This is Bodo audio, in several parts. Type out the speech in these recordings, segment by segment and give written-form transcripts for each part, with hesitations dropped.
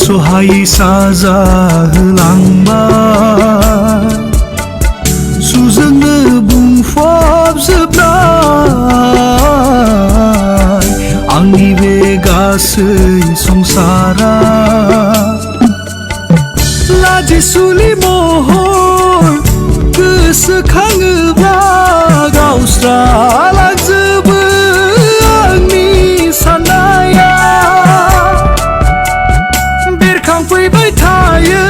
सहायै साजा होलांबाय सुजोंनो बुंफबजोबनाय आंनि बे गासै संसारा लाजिसुलि महर गोसोखाङोब्ला गावस्रालांजोबो आंनि साननाया बेरखांफैबाय थायो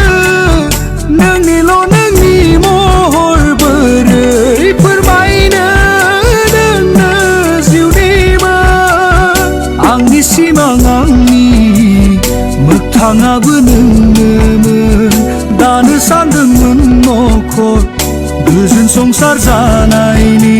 नोंनिल' नोंनि महर बोरै फोरमायनो नोंनो जिउनिबो आंनि सिमां आंनि मोगथाङाबो नोंनोमोन दानो सानदोंमोन न'खर गोजोन संसार जानायनि